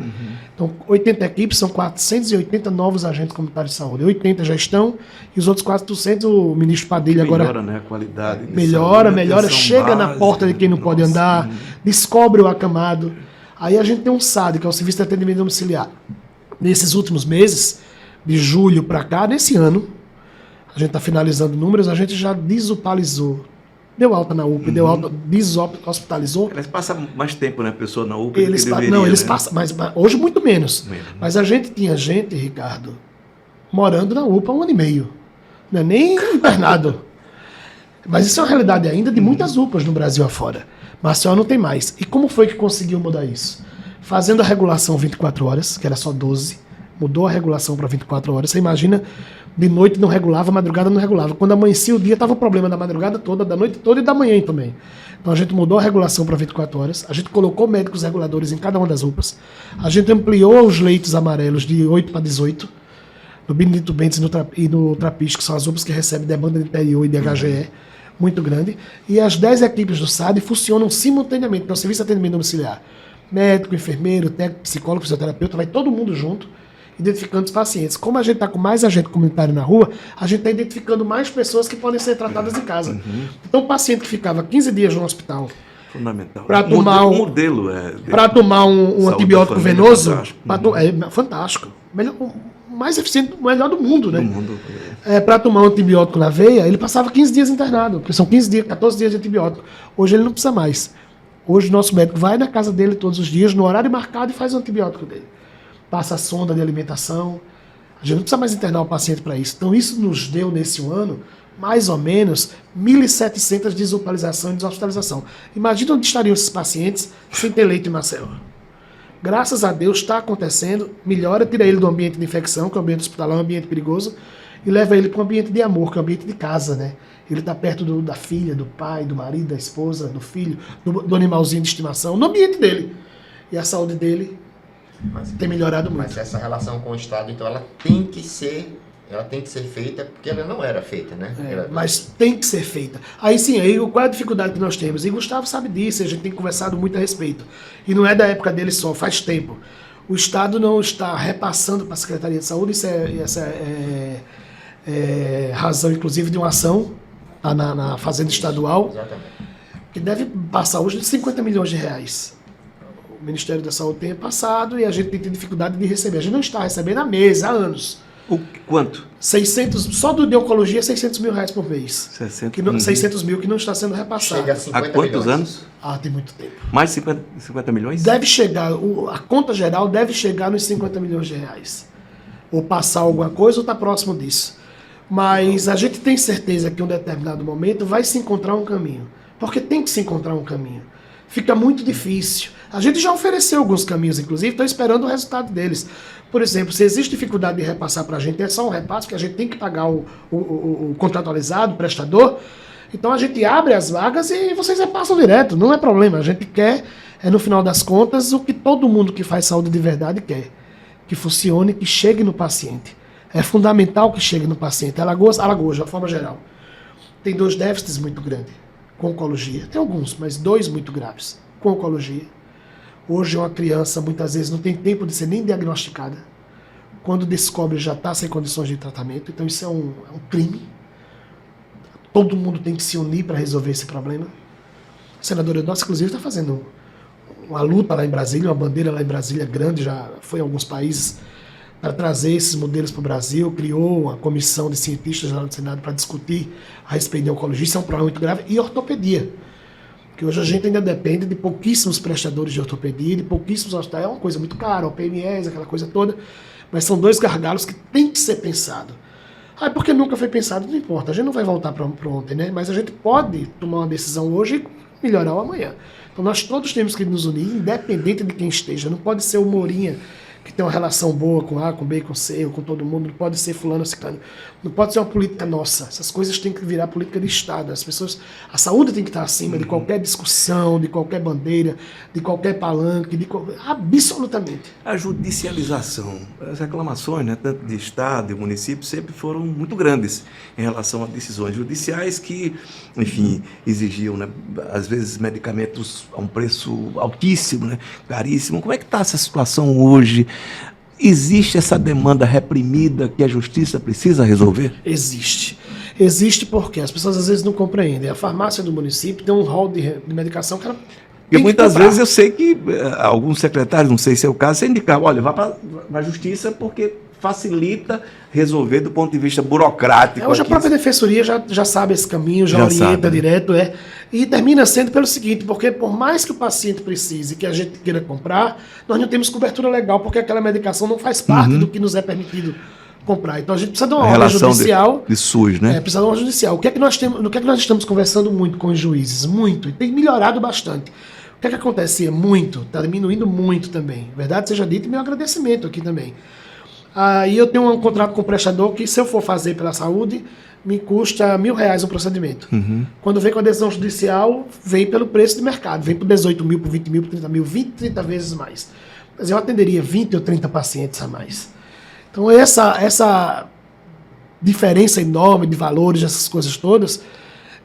Então, 80 equipes são 480 novos agentes comunitários de saúde. 80 já estão, e os outros 400 o ministro Padilha agora... Melhora, né, a qualidade. Melhora, chega na porta de quem não pode andar, descobre o acamado. Aí a gente tem um SAD, que é o Serviço de Atendimento Domiciliar. Nesses últimos meses, de julho para cá, nesse ano, a gente está finalizando números, a gente já desupalizou. Deu alta na UPA, deu alta, deshospitalizou. Eles passam mais tempo, né, pessoa na UPA Eles do que deveria, eles né? passam, mas hoje muito menos. Mas a gente tinha gente, Ricardo, morando na UPA 1 ano e meio. Não é nem internado. Mas isso é uma realidade ainda de muitas UPAs no Brasil afora. Maceió não tem mais. E como foi que conseguiu mudar isso? Fazendo a regulação 24 horas, que era só 12, mudou a regulação para 24 horas. Você imagina, de noite não regulava, madrugada não regulava. Quando amanhecia o dia, estava o problema da madrugada toda, da noite toda e da manhã também. Então a gente mudou a regulação para 24 horas, a gente colocou médicos reguladores em cada uma das UPAs, a gente ampliou os leitos amarelos de 8 para 18, no Benedito Bentes e no Trapiche, que são as UPAs que recebem demanda de interior e de HGE, muito grande. E as 10 equipes do SAD funcionam simultaneamente, no Serviço de Atendimento Domiciliar. Médico, enfermeiro, técnico, psicólogo, fisioterapeuta, vai todo mundo junto, identificando os pacientes. Como a gente está com mais agente comunitário na rua, a gente está identificando mais pessoas que podem ser tratadas em casa. Então, o paciente que ficava 15 dias no hospital fundamental. para tomar um antibiótico venoso, é fantástico. Mais eficiente, o melhor do mundo, né? Para tomar um antibiótico na veia, ele passava 15 dias internado, porque são 15 dias, 14 dias de antibiótico. Hoje ele não precisa mais. Hoje o nosso médico vai na casa dele todos os dias, no horário marcado, e faz o antibiótico dele. Passa a sonda de alimentação. A gente não precisa mais internar o paciente para isso. Então isso nos deu, nesse ano, mais ou menos 1.700 de desupalização e deshospitalização. Imagina onde estariam esses pacientes sem ter leito em Maceió. Graças a Deus está acontecendo, melhora, tira ele do ambiente de infecção, que é o ambiente hospitalar, é um ambiente perigoso, e leva ele para um ambiente de amor, que é um ambiente de casa, né? Ele está perto da filha, do pai, do marido, da esposa, do filho, do animalzinho de estimação, no ambiente dele. E a saúde dele tem melhorado muito. Mas essa relação com o Estado, então, ela tem que ser ela tem que ser feita porque ela não era feita, né? Mas tem que ser feita. Aí sim, aí qual é a dificuldade que nós temos? E Gustavo sabe disso, a gente tem conversado muito a respeito. E não é da época dele só, faz tempo. O Estado não está repassando para a Secretaria de Saúde, essa é razão, inclusive, de uma ação na Fazenda Estadual, Exatamente. que deve passar hoje de 50 milhões de reais. O Ministério da Saúde tem passado e a gente tem tido dificuldade de receber. A gente não está recebendo há meses, há anos. Quanto? 600, só do de oncologia, 600 mil reais por mês. 600 mil que não está sendo repassado. Chega a 50 Há quantos milhões. anos? Tem muito tempo. Mais de 50 milhões? Deve chegar, a conta geral deve chegar nos 50 milhões de reais. Ou passar alguma coisa ou está próximo disso. Mas a gente tem certeza que em um determinado momento vai se encontrar um caminho. Porque tem que se encontrar um caminho. Fica muito difícil. A gente já ofereceu alguns caminhos, inclusive, estou esperando o resultado deles. Por exemplo, se existe dificuldade de repassar para a gente, é só um repasse, que a gente tem que pagar o contratualizado, o prestador. Então a gente abre as vagas e vocês repassam direto, não é problema. A gente quer, no final das contas, o que todo mundo que faz saúde de verdade quer. Que funcione, que chegue no paciente. É fundamental que chegue no paciente. Alagoas, de uma forma geral, tem 2 déficits muito grandes com oncologia. Tem alguns, mas 2 muito graves com oncologia. Hoje uma criança muitas vezes não tem tempo de ser nem diagnosticada. Quando descobre já está sem condições de tratamento. Então isso é um crime. Todo mundo tem que se unir para resolver esse problema. O senador Eudócio, inclusive, está fazendo uma luta lá em Brasília, uma bandeira lá em Brasília grande, já foi em alguns países, para trazer esses modelos para o Brasil, criou uma comissão de cientistas lá no Senado para discutir a respeito de oncologia. Isso é um problema muito grave. E ortopedia. Porque hoje a gente ainda depende de pouquíssimos prestadores de ortopedia, de pouquíssimos hospitais. É uma coisa muito cara, o PMS, aquela coisa toda. Mas são 2 gargalos que tem que ser pensado. Porque nunca foi pensado, não importa. A gente não vai voltar para ontem, né? Mas a gente pode tomar uma decisão hoje e melhorar o amanhã. Então nós todos temos que nos unir, independente de quem esteja. Não pode ser o Mourinha, que tem uma relação boa com A, com B, com C, ou com todo mundo. Não pode ser fulano, ciclano. Não pode ser uma política nossa. Essas coisas têm que virar política de Estado. A saúde tem que estar acima de qualquer discussão, de qualquer bandeira, de qualquer palanque, absolutamente. A judicialização, as reclamações, né, tanto de Estado e município, sempre foram muito grandes em relação a decisões judiciais que, enfim, exigiam, né, às vezes, medicamentos a um preço altíssimo, né, caríssimo. Como é que está essa situação hoje? Existe essa demanda reprimida que a justiça precisa resolver? Existe. Existe porque as pessoas às vezes não compreendem. A farmácia do município tem um rol de medicação que ela Porque muitas vezes eu sei que alguns secretários, não sei se é o caso, você indicar, olha, vá para a justiça porque facilita resolver do ponto de vista burocrático. Hoje a própria defensoria já sabe esse caminho, já orienta sabe, né? Direto. E termina sendo pelo seguinte, porque por mais que o paciente precise, que a gente queira comprar, nós não temos cobertura legal, porque aquela medicação não faz parte do que nos é permitido comprar. Então a gente precisa de uma ordem judicial. De SUS, né? Precisa de uma ordem judicial. No que é que nós estamos conversando muito com os juízes? Muito. E tem melhorado bastante. O que é que acontecia? Muito. Está diminuindo muito também. Verdade seja dita, e meu agradecimento aqui também. Aí eu tenho um contrato com o prestador que, se eu for fazer pela saúde, me custa R$1.000 um procedimento. Quando vem com a decisão judicial, vem pelo preço de mercado. Vem por 18 mil, por 20 mil, por 30 mil, 20, 30 vezes mais. Mas eu atenderia 20 ou 30 pacientes a mais. Então essa diferença enorme de valores, essas coisas todas,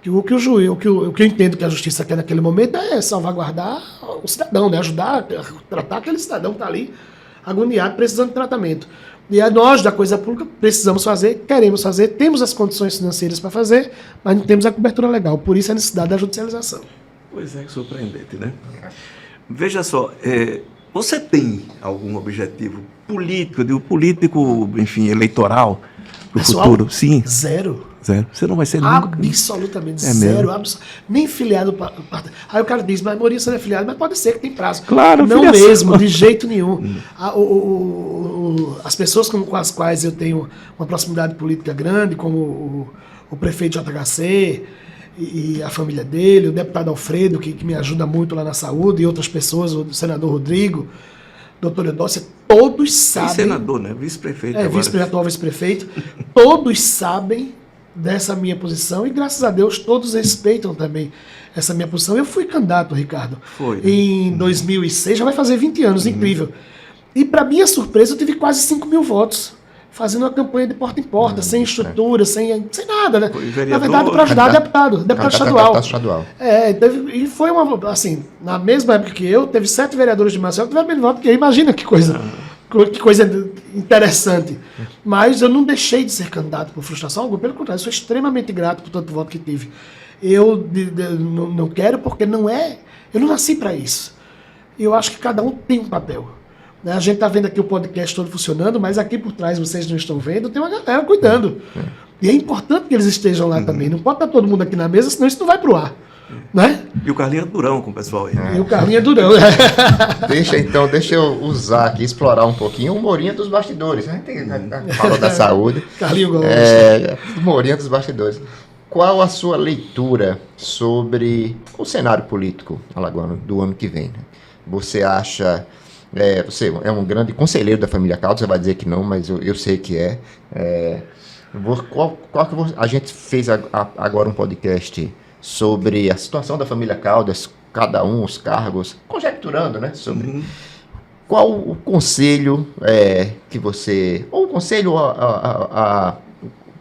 o que eu entendo que a justiça quer naquele momento é salvaguardar o cidadão, né? Ajudar a tratar aquele cidadão que está ali agoniado, precisando de tratamento. E nós, da coisa pública, precisamos fazer, queremos fazer, temos as condições financeiras para fazer, mas não temos a cobertura legal. Por isso a necessidade da judicialização. Pois é, surpreendente, né? Veja só, você tem algum objetivo político, enfim, eleitoral para o futuro? Sim. Zero. Você não vai ser nunca. Absolutamente zero. Nem filiado. Aí o cara diz, mas Maurício não é filiado, mas pode ser que tem prazo. Claro, não mesmo, de jeito nenhum. As pessoas com as quais eu tenho uma proximidade política grande, como o prefeito JHC e a família dele, o deputado Alfredo, que me ajuda muito lá na saúde, e outras pessoas, o senador Rodrigo, doutor Eudócio, todos sabem... senador, né? Vice-prefeito. Atual vice-prefeito. Todos sabem dessa minha posição e, graças a Deus, todos respeitam também essa minha posição. Eu fui candidato, Ricardo, em 2006, já vai fazer 20 anos, incrível. E, para minha surpresa, eu tive quase 5 mil votos. fazendo uma campanha de porta em porta, sem estrutura, sem nada, né? Foi vereador, Na verdade, para ajudar deputado estadual. E foi assim, na mesma época que eu, teve 7 vereadores de Maceió que tiveram menos voto que eu. Imagina que coisa interessante. Mas eu não deixei de ser candidato por frustração alguma, pelo contrário, eu sou extremamente grato por tanto voto que tive. Eu não quero porque não é... Eu não nasci para isso. Eu acho que cada um tem um papel. Né? A gente está vendo aqui o podcast todo funcionando, mas aqui por trás, vocês não estão vendo, tem uma galera cuidando. E é importante que eles estejam lá também. Não pode estar todo mundo aqui na mesa, senão isso não vai pro ar. Né? E o Carlinho é durão com o pessoal aí. E o Carlinho é durão. Deixa eu usar aqui, explorar um pouquinho o Morinha dos bastidores. A gente fala da saúde. Carlinho gosta. Morinha dos bastidores. Qual a sua leitura sobre o cenário político alagoano do ano que vem? Né? Você acha... você é um grande conselheiro da família Caldas, você vai dizer que não, mas eu sei que é. A gente fez agora um podcast sobre a situação da família Caldas, cada um, os cargos, conjecturando, né? Sobre qual o conselho que você... Ou o conselho, o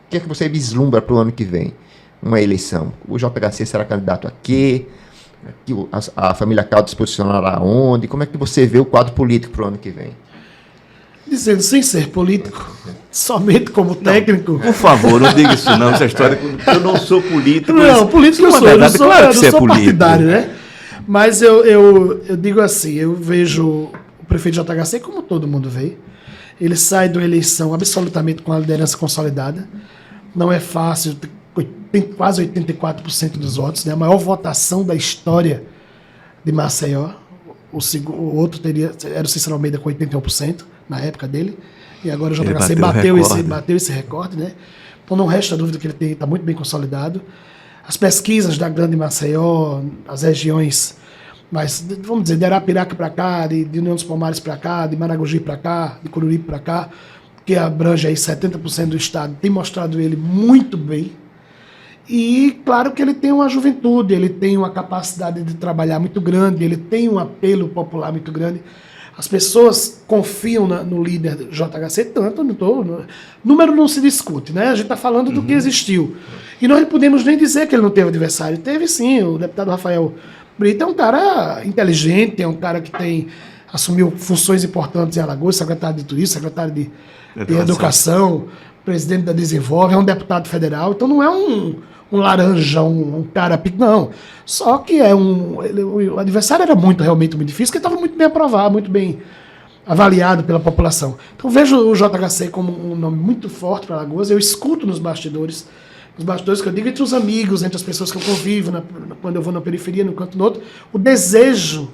que é que você vislumbra para o ano que vem? Uma eleição. O JHC será candidato a quê? A família Caldas se posicionará onde? Como é que você vê o quadro político para o ano que vem? Dizendo, sem ser político, somente como técnico. Não, por favor, não diga isso não, essa história. Eu não sou político. Não, político eu sou. Verdade, claro que você é político. Partidário, né? Mas eu digo assim, eu vejo o prefeito JHC como todo mundo vê. Ele sai de uma eleição absolutamente com a liderança consolidada. Não é fácil, tem quase 84% dos votos, né? A maior votação da história de Maceió. O outro era o Cícero Almeida com 81% na época dele. E agora o JHC bateu esse recorde, né? Então não resta dúvida que ele está muito bem consolidado. As pesquisas da Grande Maceió, as regiões, mas vamos dizer, de Arapiraca para cá, de União dos Palmares para cá, de Maragogi para cá, de Coruripe para cá, que abrange aí 70% do estado, tem mostrado ele muito bem. E claro que ele tem uma juventude, ele tem uma capacidade de trabalhar muito grande, ele tem um apelo popular muito grande. As pessoas confiam no líder do JHC, tanto, número não se discute, né? A gente está falando do que existiu. E nós não podemos nem dizer que ele não teve adversário. Teve sim, o deputado Rafael Brito é um cara inteligente, é um cara que assumiu funções importantes em Alagoas, secretário de Turismo, secretário de Educação, presidente da Desenvolve, é um deputado federal, então não é um laranja, um cara... Não, só que o adversário era realmente muito difícil, porque estava muito bem aprovado, muito bem avaliado pela população. Então vejo o JHC como um nome muito forte para Alagoas, eu escuto nos bastidores que eu digo entre os amigos, entre as pessoas que eu convivo, quando eu vou na periferia, no canto no outro, o desejo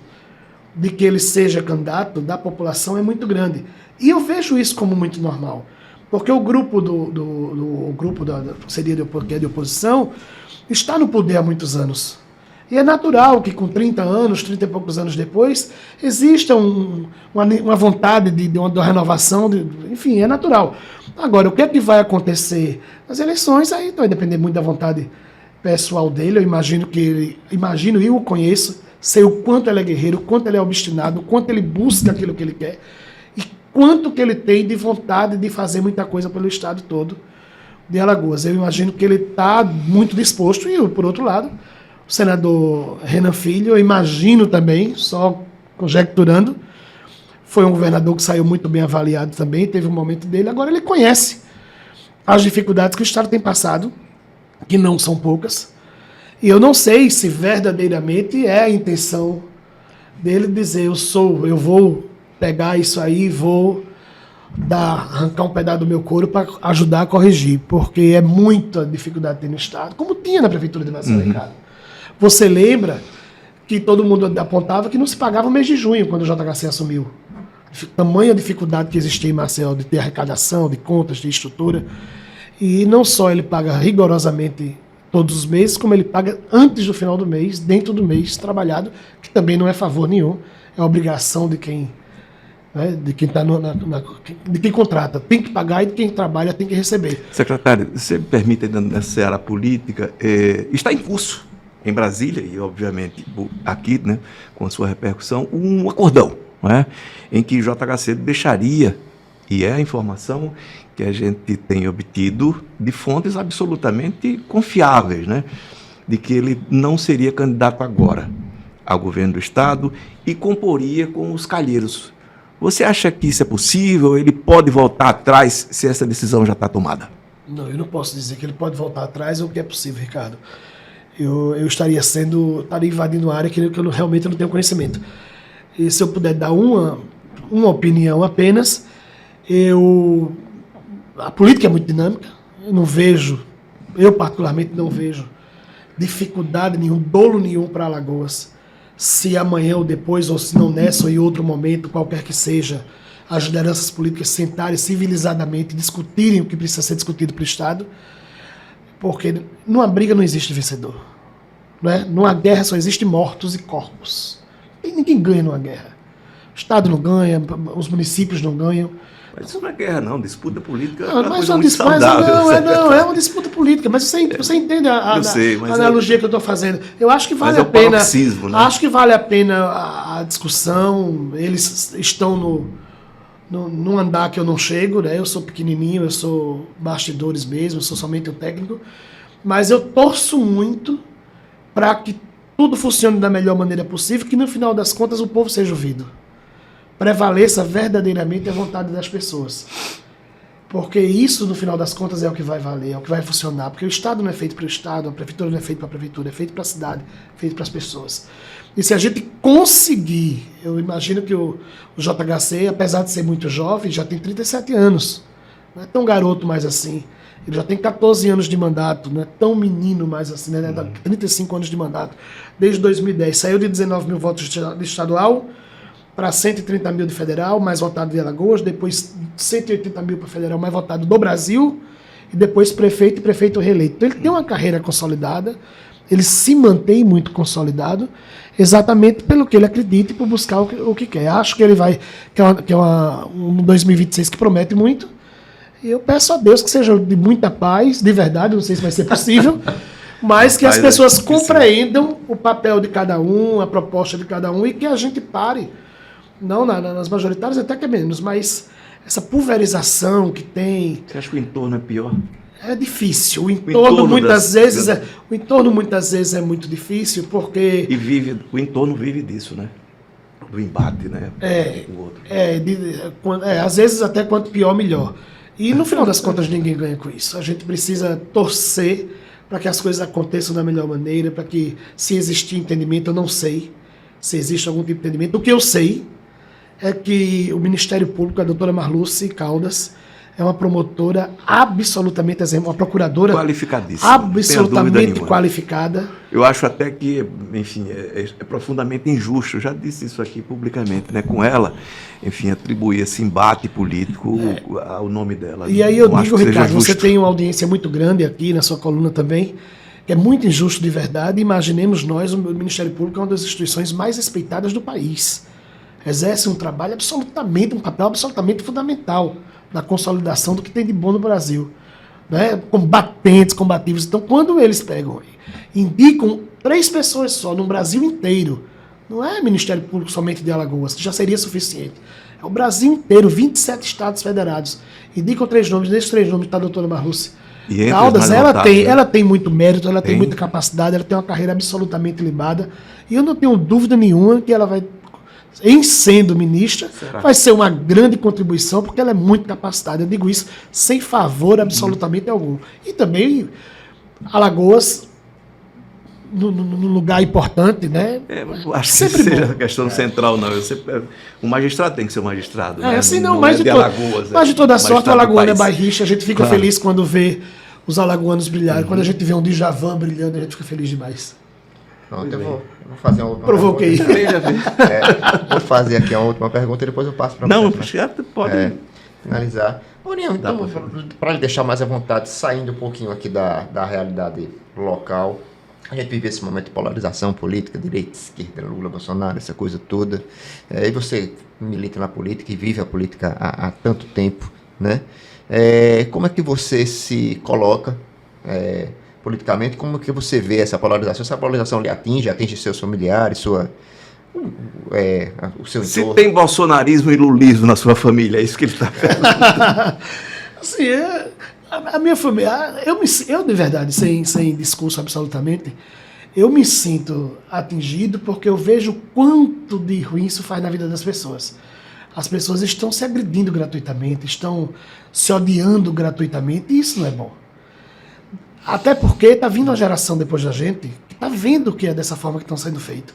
de que ele seja candidato da população é muito grande. E eu vejo isso como muito normal. Porque o grupo seria de oposição está no poder há muitos anos. E é natural que com 30 anos, 30 e poucos anos depois, exista uma vontade de uma renovação, enfim, é natural. Agora, o que é que vai acontecer nas eleições, aí vai depender muito da vontade pessoal dele. Eu imagino e o conheço, sei o quanto ele é guerreiro, o quanto ele é obstinado, o quanto ele busca aquilo que ele quer. Quanto que ele tem de vontade de fazer muita coisa pelo estado todo de Alagoas. Eu imagino que ele está muito disposto. E, por outro lado, o senador Renan Filho, eu imagino também, só conjecturando, foi um governador que saiu muito bem avaliado também, teve um momento dele. Agora ele conhece as dificuldades que o estado tem passado, que não são poucas. E eu não sei se verdadeiramente é a intenção dele dizer, eu vou pegar isso aí, vou arrancar um pedaço do meu couro para ajudar a corrigir, porque é muita dificuldade que tem no estado, como tinha na prefeitura de Maceió, Ricardo. Você lembra que todo mundo apontava que não se pagava o mês de junho quando o JHC assumiu. Tamanha dificuldade que existia em Maceió de ter arrecadação, de contas, de estrutura. E não só ele paga rigorosamente todos os meses, como ele paga antes do final do mês, dentro do mês trabalhado, que também não é favor nenhum, é obrigação de quem de quem contrata. Tem que pagar e de quem trabalha tem que receber. Secretário, você me permite, nessa seara política, está em curso em Brasília, e obviamente aqui, né, com a sua repercussão, um acordão, né, em que o JHC deixaria E é a informação que a gente tem obtido de fontes absolutamente confiáveis, né? De que ele não seria candidato agora ao governo do Estado e comporia com os calheiros. Você acha que isso é possível? Ele pode voltar atrás se essa decisão já está tomada? Não, eu não posso dizer que ele pode voltar atrás ou que é possível, Ricardo. Eu estaria invadindo uma área que eu realmente não tenho conhecimento. E se eu puder dar uma opinião apenas, a política é muito dinâmica, eu particularmente não vejo dificuldade nenhum, dolo nenhum para Alagoas, se amanhã ou depois, ou se não nessa ou em outro momento, qualquer que seja, as lideranças políticas sentarem civilizadamente, discutirem o que precisa ser discutido para o Estado, porque numa briga não existe vencedor. Não é? Numa guerra só existe mortos e corpos. E ninguém ganha numa guerra. O Estado não ganha, os municípios não ganham. Mas isso não é guerra, não. Disputa política Não, é uma coisa muito saudável. É uma disputa política. Mas você entende a analogia que eu estou fazendo. Eu acho que vale a pena. Né? Acho que vale a pena a discussão. Eles estão num andar que eu não chego, né? Eu sou pequenininho, eu sou bastidores mesmo, eu sou somente o técnico. Mas eu torço muito para que tudo funcione da melhor maneira possível, que no final das contas o povo seja ouvido. Prevaleça verdadeiramente a vontade das pessoas. Porque isso, no final das contas, é o que vai valer, é o que vai funcionar. Porque o Estado não é feito para o Estado, a Prefeitura não é feita para a Prefeitura, é feito para a cidade, é feito para as pessoas. E se a gente conseguir, eu imagino que o JHC, apesar de ser muito jovem, já tem 37 anos. Não é tão garoto mais assim. Ele já tem 14 anos de mandato, não é tão menino mais assim, né? 35 anos de mandato. Desde 2010. Saiu de 19 mil votos de estadual para 130 mil de federal, mais votado de Alagoas, depois 180 mil para federal, mais votado do Brasil, e depois prefeito e prefeito reeleito. Então ele tem uma carreira consolidada, ele se mantém muito consolidado, exatamente pelo que ele acredita e por buscar o que quer. Acho que ele vai, que é um 2026 que promete muito, e eu peço a Deus que seja de muita paz, de verdade, não sei se vai ser possível, mas que as pessoas compreendam o papel de cada um, a proposta de cada um, e que a gente pare. Não nas majoritárias até que é menos, mas essa pulverização que tem... Você acha que o entorno é pior? É difícil. O entorno muitas vezes é muito difícil, porque... E o entorno vive disso, né? Do embate, né? O outro. Às vezes até quanto pior, melhor. E no final das contas ninguém ganha com isso. A gente precisa torcer para que as coisas aconteçam da melhor maneira, para que, se existir entendimento, eu não sei se existe algum tipo de entendimento. O que eu sei é que o Ministério Público, a doutora Marluce Caldas, é uma promotora absolutamente, uma procuradora qualificadíssima, absolutamente qualificada. Eu acho até que, enfim, é profundamente injusto, eu já disse isso aqui publicamente, né, com ela, enfim, atribuir esse embate político ao nome dela. E aí eu digo, Ricardo, você tem uma audiência muito grande aqui na sua coluna também, que é muito injusto de verdade. Imaginemos nós, o Ministério Público é uma das instituições mais respeitadas do país. Exerce um papel absolutamente fundamental na consolidação do que tem de bom no Brasil. Né? Combativos. Então, quando eles pegam e indicam 3 pessoas só no Brasil inteiro, não é Ministério Público somente de Alagoas, que já seria suficiente. É o Brasil inteiro, 27 estados federados. Indicam 3 nomes, nesses 3 nomes está a doutora Marluce Caldas. Ela tem muito mérito, ela tem muita capacidade, ela tem uma carreira absolutamente libada. E eu não tenho dúvida nenhuma que ela vai, em sendo ministra, vai ser uma grande contribuição, porque ela é muito capacitada. Eu digo isso sem favor absolutamente algum. E também Alagoas, num lugar importante, né? Acho que seja a questão central, não. O magistrado tem que ser um magistrado. Né? Assim não, mas de toda sorte, o alagoano é bairrista, a gente fica feliz quando vê os alagoanos brilharem. Quando a gente vê um Djavan brilhando, a gente fica feliz demais. Pronto, eu vou fazer uma última Provoquei. pergunta. Vou fazer aqui uma última pergunta e depois eu passo para você. Não, pode finalizar. Maurinho, então, para lhe deixar mais à vontade, saindo um pouquinho aqui da realidade local, a gente vive esse momento de polarização política, direita, esquerda, Lula, Bolsonaro, essa coisa toda. E você milita na política e vive a política há tanto tempo, né? Como é que você se coloca politicamente? Como que você vê essa polarização? Essa polarização lhe atinge seus familiares, o seu Se entorno? tem bolsonarismo e lulismo na sua família, é isso que ele está falando. Assim, a minha família, eu de verdade, sem discurso absolutamente, eu me sinto atingido porque eu vejo o quanto de ruim isso faz na vida das pessoas. As pessoas estão se agredindo gratuitamente, estão se odiando gratuitamente, e isso não é bom. Até porque está vindo uma geração depois da gente que está vendo que é dessa forma que estão sendo feitos.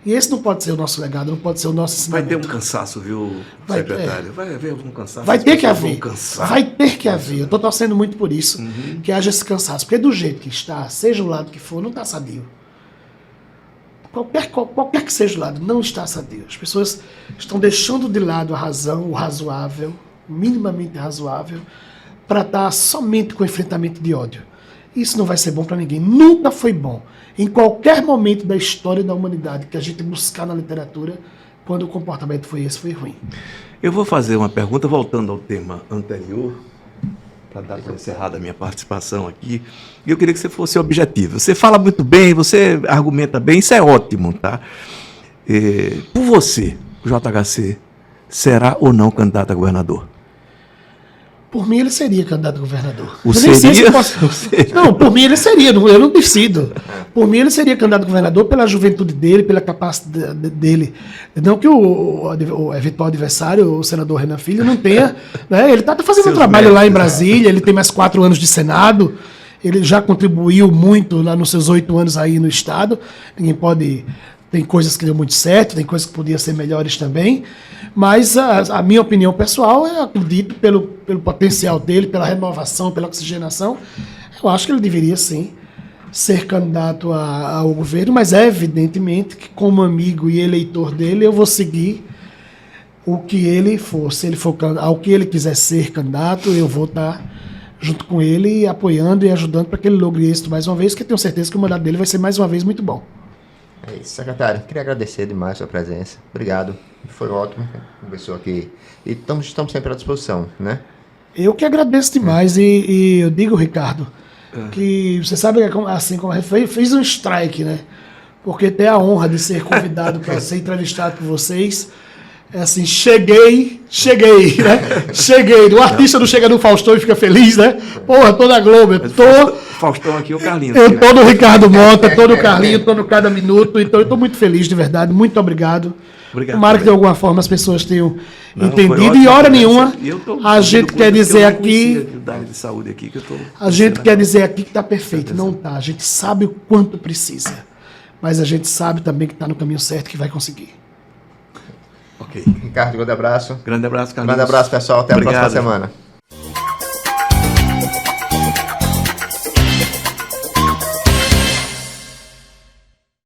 E esse não pode ser o nosso legado, não pode ser o nosso Vai ensinamento. ter um cansaço, viu, secretário? Vai haver algum cansaço? Vai as ter que pessoas vão haver. cansar. Vai ter que haver. Eu estou torcendo muito por isso, que haja esse cansaço. Porque do jeito que está, seja o lado que for, não está sadio. Qualquer que seja o lado, não está sadio. As pessoas estão deixando de lado a razão, o razoável, minimamente razoável, para estar somente com enfrentamento de ódio. Isso não vai ser bom para ninguém. Nunca foi bom. Em qualquer momento da história da humanidade que a gente buscar na literatura, quando o comportamento foi esse, foi ruim. Eu vou fazer uma pergunta, voltando ao tema anterior, para dar para encerrar a minha participação aqui. E eu queria que você fosse objetivo. Você fala muito bem, você argumenta bem, isso é ótimo, tá? Por você, o JHC será ou não candidato a governador? Por mim, ele seria candidato a governador. O Eu nem sei se seria? posso- O seria? Não, por mim ele seria, eu não decido. Por mim ele seria candidato a governador pela juventude dele, pela capacidade dele. Não que o eventual adversário, o senador Renan Filho, não tenha. Né, ele está fazendo um Seus trabalho lá em méritos, Brasília, ele tem mais 4 anos de Senado, ele já contribuiu muito lá nos seus 8 anos aí no Estado. Ninguém pode. Tem coisas que deu muito certo, tem coisas que podiam ser melhores também. Mas a minha opinião pessoal, eu acredito, pelo potencial dele, pela renovação, pela oxigenação, eu acho que ele deveria sim ser candidato ao governo, mas é evidentemente que, como amigo e eleitor dele, eu vou seguir o que ele for. Se ele for ao que ele quiser ser candidato, eu vou estar junto com ele, apoiando e ajudando para que ele logre êxito mais uma vez, que eu tenho certeza que o mandato dele vai ser mais uma vez muito bom. É isso, secretário. Queria agradecer demais a sua presença. Obrigado. Foi ótimo. Conversou aqui. E estamos sempre à disposição, né? Eu que agradeço demais e eu digo, Ricardo, que você sabe que assim como a gente fez um strike, né? Porque ter a honra de ser convidado para ser entrevistado por vocês, é assim, cheguei, né? Cheguei. O artista não chega no Faustão e fica feliz, né? Porra, tô na Globo, eu tô... Faustão aqui, o Carlinhos. Eu tô no Ricardo Mota, tô no Carlinho, tô no Cada Minuto, então eu tô muito feliz, de verdade, muito obrigado. Obrigado Tomara que de também. alguma forma as pessoas tenham Não, entendido. foi E ótima hora conversa. nenhuma, E eu tô a gente ouvindo quer coisas que dizer eu não aqui, conhecia da área de saúde aqui, que eu tô a gente conhecendo quer dizer aqui que está perfeito. Não está. A gente sabe o quanto precisa. Mas a gente sabe também que está no caminho certo, que vai conseguir. Ok. Ricardo, grande abraço. Grande abraço, Carlinhos. Grande abraço, pessoal. Até Obrigado. a próxima semana.